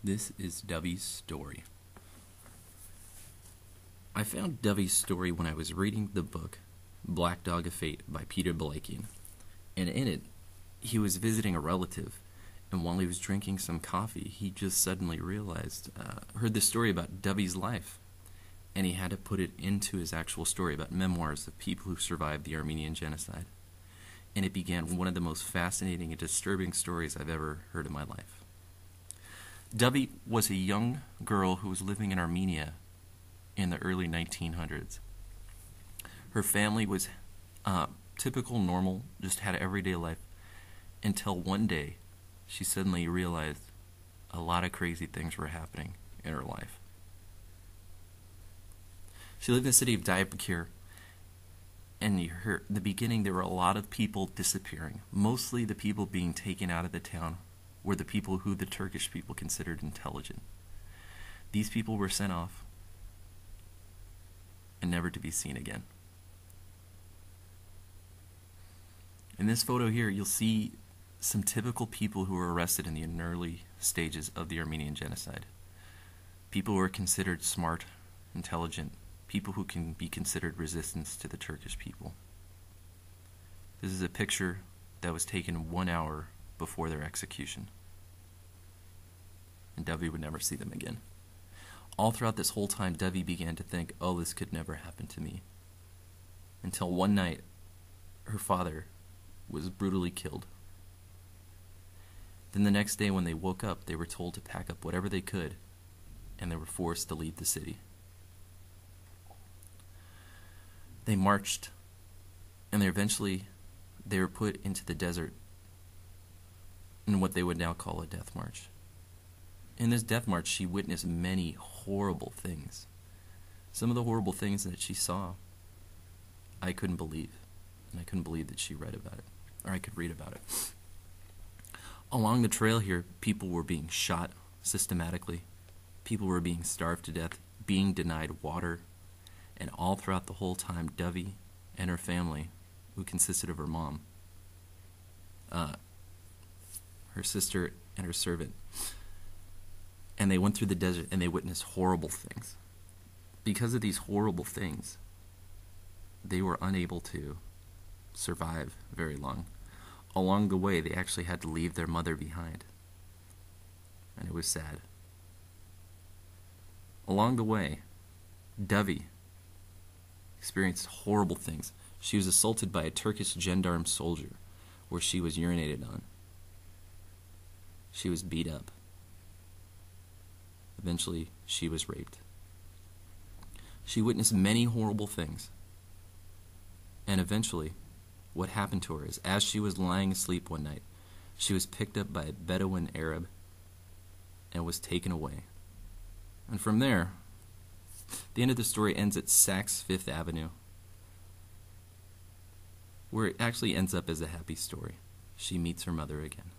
This is Dovey's story. I found Dovey's story when I was reading the book Black Dog of Fate by Peter Balakian, and in it, he was visiting a relative, and while he was drinking some coffee, he just suddenly heard the story about Dovey's life, and he had to put it into his actual story about memoirs of people who survived the Armenian genocide. And it began one of the most fascinating and disturbing stories I've ever heard in my life. Dovey was a young girl who was living in Armenia in the early 1900s. Her family was typical, normal, just had an everyday life, until one day she suddenly realized a lot of crazy things were happening in her life. She lived in the city of Diyarbakir, and in the beginning there were a lot of people disappearing. Mostly the people being taken out of the town were the people who the Turkish people considered intelligent. These people were sent off and never to be seen again. In this photo here, you'll see some typical people who were arrested in the early stages of the Armenian genocide. People who are considered smart, intelligent, people who can be considered resistance to the Turkish people. This is a picture that was taken 1 hour before their execution. And Dovey would never see them again. All throughout this whole time, Dovey began to think, oh, this could never happen to me. Until one night, her father was brutally killed. Then the next day when they woke up, they were told to pack up whatever they could, and they were forced to leave the city. They marched, and they were put into the desert in what they would now call a death march. In this death march, she witnessed many horrible things. Some of the horrible things that she saw, I couldn't believe. And I couldn't believe that she read about it, or I could read about it. Along the trail here, people were being shot systematically. People were being starved to death, being denied water. And all throughout the whole time, Dovey and her family, who consisted of her mom, her sister, and her servant, and they went through the desert and they witnessed horrible things. Because of these horrible things, they were unable to survive very long. Along the way, they actually had to leave their mother behind. And it was sad. Along the way, Dovey experienced horrible things. She was assaulted by a Turkish gendarme soldier where she was urinated on. She was beat up. Eventually, she was raped. She witnessed many horrible things. And eventually, what happened to her is, as she was lying asleep one night, she was picked up by a Bedouin Arab and was taken away. And from there, the end of the story ends at Saks Fifth Avenue, where it actually ends up as a happy story. She meets her mother again.